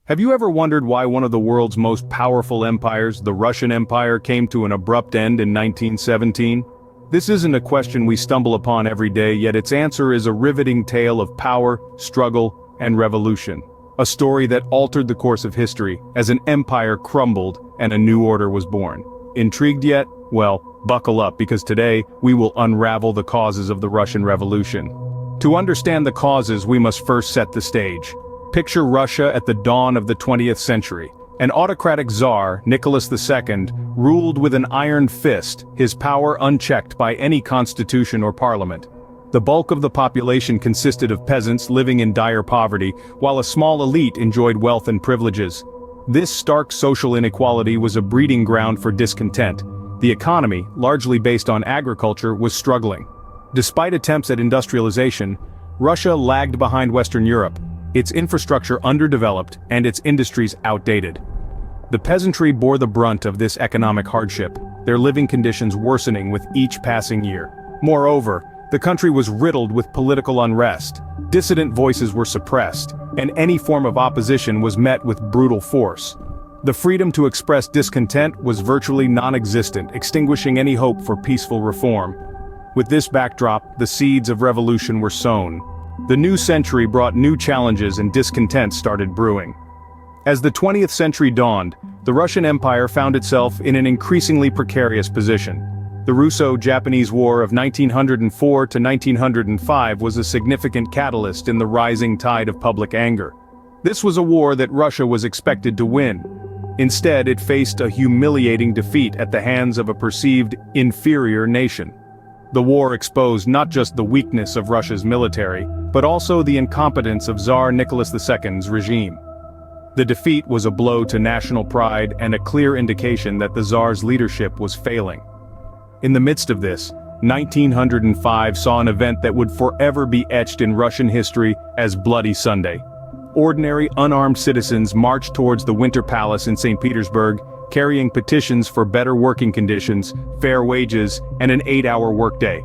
Have you ever wondered why one of the world's most powerful empires, the Russian Empire, came to an abrupt end in 1917? This isn't a question we stumble upon every day, yet its answer is a riveting tale of power, struggle, and revolution. A story that altered the course of history as an empire crumbled and a new order was born. Intrigued yet? Well, buckle up, because today we will unravel the causes of the Russian Revolution. To understand the causes, we must first set the stage. Picture Russia at the dawn of the 20th century. An autocratic Tsar, Nicholas II, ruled with an iron fist, his power unchecked by any constitution or parliament. The bulk of the population consisted of peasants living in dire poverty, while a small elite enjoyed wealth and privileges. This stark social inequality was a breeding ground for discontent. The economy, largely based on agriculture, was struggling. Despite attempts at industrialization, Russia lagged behind Western Europe, its infrastructure underdeveloped and its industries outdated. The peasantry bore the brunt of this economic hardship, their living conditions worsening with each passing year. Moreover, the country was riddled with political unrest. Dissident voices were suppressed, and any form of opposition was met with brutal force. The freedom to express discontent was virtually non-existent, extinguishing any hope for peaceful reform. With this backdrop, the seeds of revolution were sown. The new century brought new challenges and discontent started brewing. As the 20th century dawned, the Russian Empire found itself in an increasingly precarious position. The Russo-Japanese War of 1904 to 1905 was a significant catalyst in the rising tide of public anger. This was a war that Russia was expected to win. Instead, it faced a humiliating defeat at the hands of a perceived inferior nation. The war exposed not just the weakness of Russia's military, but also the incompetence of Tsar Nicholas II's regime. The defeat was a blow to national pride and a clear indication that the Tsar's leadership was failing. In the midst of this, 1905 saw an event that would forever be etched in Russian history as Bloody Sunday. Ordinary, unarmed citizens marched towards the Winter Palace in St. Petersburg, carrying petitions for better working conditions, fair wages, and an 8-hour workday.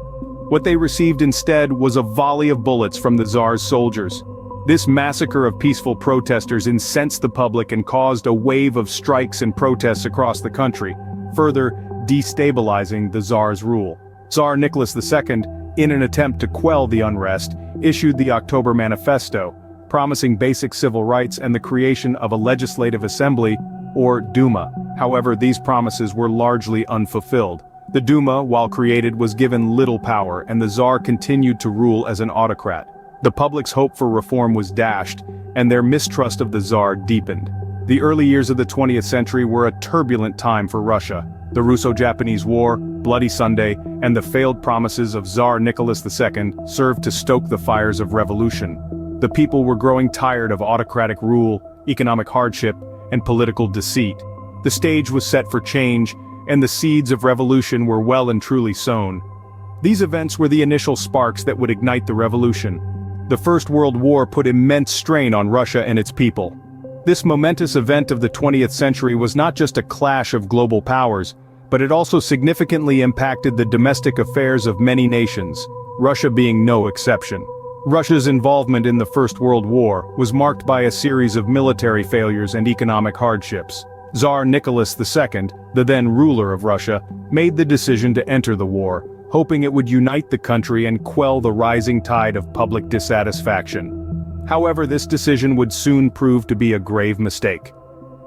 What they received instead was a volley of bullets from the Tsar's soldiers. This massacre of peaceful protesters incensed the public and caused a wave of strikes and protests across the country, further destabilizing the Tsar's rule. Tsar Nicholas II, in an attempt to quell the unrest, issued the October Manifesto, promising basic civil rights and the creation of a legislative assembly, or Duma. However, these promises were largely unfulfilled. The Duma, while created, was given little power, and the Tsar continued to rule as an autocrat. The public's hope for reform was dashed, and their mistrust of the Tsar deepened. The early years of the 20th century were a turbulent time for Russia. The Russo-Japanese War, Bloody Sunday, and the failed promises of Tsar Nicholas II served to stoke the fires of revolution. The people were growing tired of autocratic rule, economic hardship, and political deceit. The stage was set for change, and the seeds of revolution were well and truly sown. These events were the initial sparks that would ignite the revolution. The First World War put immense strain on Russia and its people. This momentous event of the 20th century was not just a clash of global powers, but it also significantly impacted the domestic affairs of many nations, Russia being no exception. Russia's involvement in the First World War was marked by a series of military failures and economic hardships. Tsar Nicholas II, the then ruler of Russia, made the decision to enter the war, hoping it would unite the country and quell the rising tide of public dissatisfaction. However, this decision would soon prove to be a grave mistake.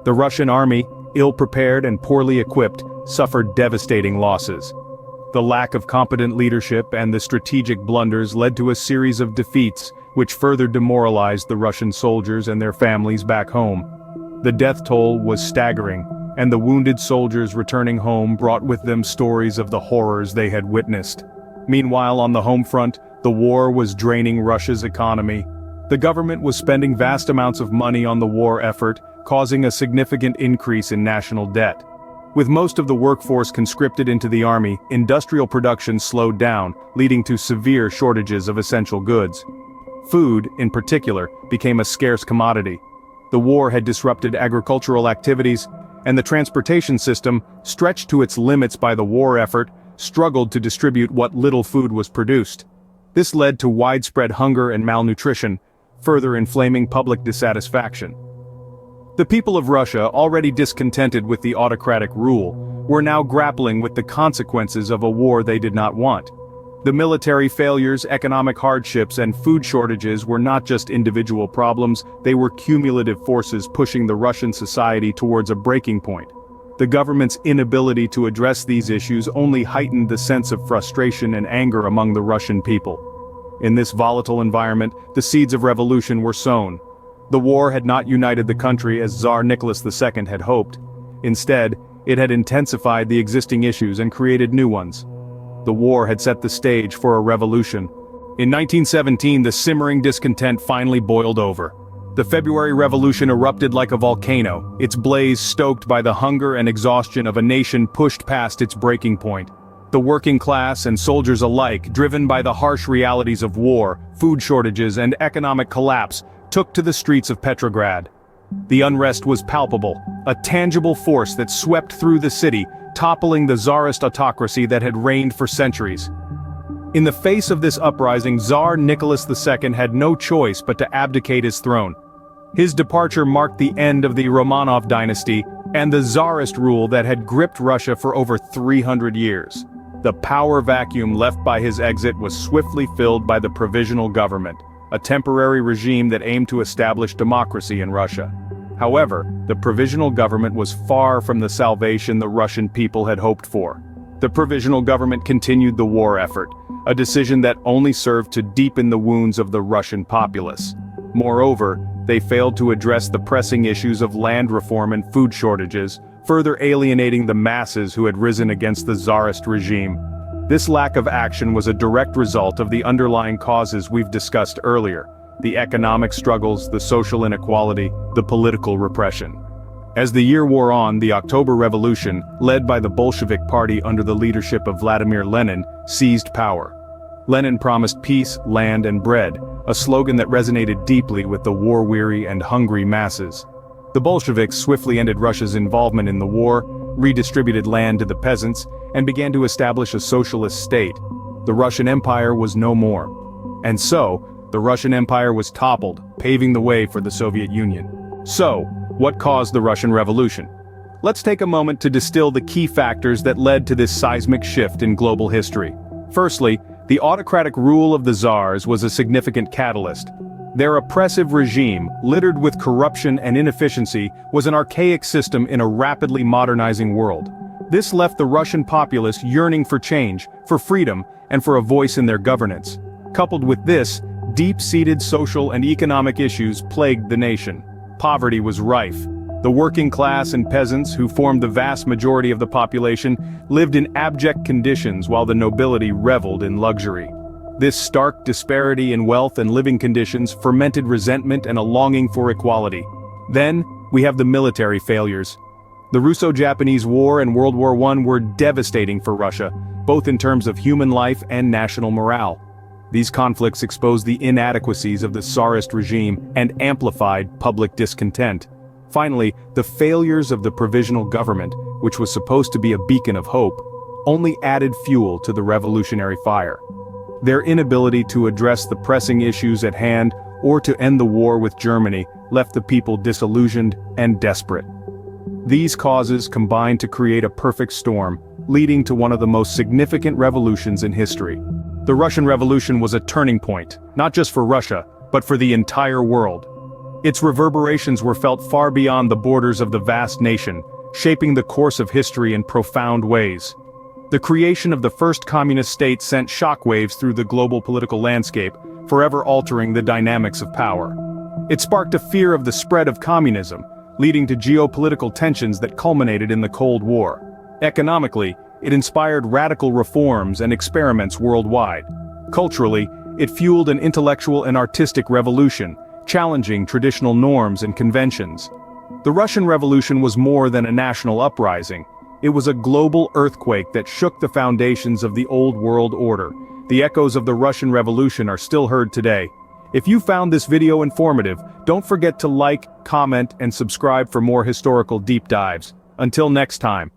The Russian army, ill-prepared and poorly equipped, suffered devastating losses. The lack of competent leadership and the strategic blunders led to a series of defeats, which further demoralized the Russian soldiers and their families back home. The death toll was staggering, and the wounded soldiers returning home brought with them stories of the horrors they had witnessed. Meanwhile, on the home front, the war was draining Russia's economy. The government was spending vast amounts of money on the war effort, causing a significant increase in national debt. With most of the workforce conscripted into the army, industrial production slowed down, leading to severe shortages of essential goods. Food, in particular, became a scarce commodity. The war had disrupted agricultural activities, and the transportation system, stretched to its limits by the war effort, struggled to distribute what little food was produced. This led to widespread hunger and malnutrition, further inflaming public dissatisfaction. The people of Russia, already discontented with the autocratic rule, were now grappling with the consequences of a war they did not want. The military failures, economic hardships, and food shortages were not just individual problems, they were cumulative forces pushing the Russian society towards a breaking point. The government's inability to address these issues only heightened the sense of frustration and anger among the Russian people. In this volatile environment, the seeds of revolution were sown. The war had not united the country as Tsar Nicholas II had hoped. Instead, it had intensified the existing issues and created new ones. The war had set the stage for a revolution. In 1917, the simmering discontent finally boiled over. The February Revolution erupted like a volcano, its blaze stoked by the hunger and exhaustion of a nation pushed past its breaking point. The working class and soldiers alike, driven by the harsh realities of war, food shortages, and economic collapse, took to the streets of Petrograd. The unrest was palpable, a tangible force that swept through the city, toppling the Tsarist autocracy that had reigned for centuries. In the face of this uprising, Tsar Nicholas II had no choice but to abdicate his throne. His departure marked the end of the Romanov dynasty and the Tsarist rule that had gripped Russia for over 300 years. The power vacuum left by his exit was swiftly filled by the Provisional Government, a temporary regime that aimed to establish democracy in Russia. However, the Provisional Government was far from the salvation the Russian people had hoped for. The Provisional Government continued the war effort, a decision that only served to deepen the wounds of the Russian populace. Moreover, they failed to address the pressing issues of land reform and food shortages, further alienating the masses who had risen against the Tsarist regime. This lack of action was a direct result of the underlying causes we've discussed earlier: the economic struggles, the social inequality, the political repression. As the year wore on, the October Revolution, led by the Bolshevik Party under the leadership of Vladimir Lenin, seized power. Lenin promised peace, land, and bread, a slogan that resonated deeply with the war-weary and hungry masses. The Bolsheviks swiftly ended Russia's involvement in the war, redistributed land to the peasants, and began to establish a socialist state. The Russian Empire was no more. And so, the Russian Empire was toppled, paving the way for the Soviet Union. So, what caused the Russian Revolution? Let's take a moment to distill the key factors that led to this seismic shift in global history. Firstly, the autocratic rule of the Tsars was a significant catalyst. Their oppressive regime, littered with corruption and inefficiency, was an archaic system in a rapidly modernizing world. This left the Russian populace yearning for change, for freedom, and for a voice in their governance. Coupled with this, deep-seated social and economic issues plagued the nation. Poverty was rife. The working class and peasants, who formed the vast majority of the population, lived in abject conditions while the nobility reveled in luxury. This stark disparity in wealth and living conditions fermented resentment and a longing for equality. Then, we have the military failures. The Russo-Japanese War and World War I were devastating for Russia, both in terms of human life and national morale. These conflicts exposed the inadequacies of the Tsarist regime and amplified public discontent. Finally, the failures of the Provisional Government, which was supposed to be a beacon of hope, only added fuel to the revolutionary fire. Their inability to address the pressing issues at hand or to end the war with Germany left the people disillusioned and desperate. These causes combined to create a perfect storm, leading to one of the most significant revolutions in history. The Russian Revolution was a turning point, not just for Russia, but for the entire world. Its reverberations were felt far beyond the borders of the vast nation, shaping the course of history in profound ways. The creation of the first communist state sent shockwaves through the global political landscape, forever altering the dynamics of power. It sparked a fear of the spread of communism, leading to geopolitical tensions that culminated in the Cold War. Economically, it inspired radical reforms and experiments worldwide. Culturally, it fueled an intellectual and artistic revolution, challenging traditional norms and conventions. The Russian Revolution was more than a national uprising. It was a global earthquake that shook the foundations of the old world order. The echoes of the Russian Revolution are still heard today. If you found this video informative, don't forget to like, comment, and subscribe for more historical deep dives. Until next time.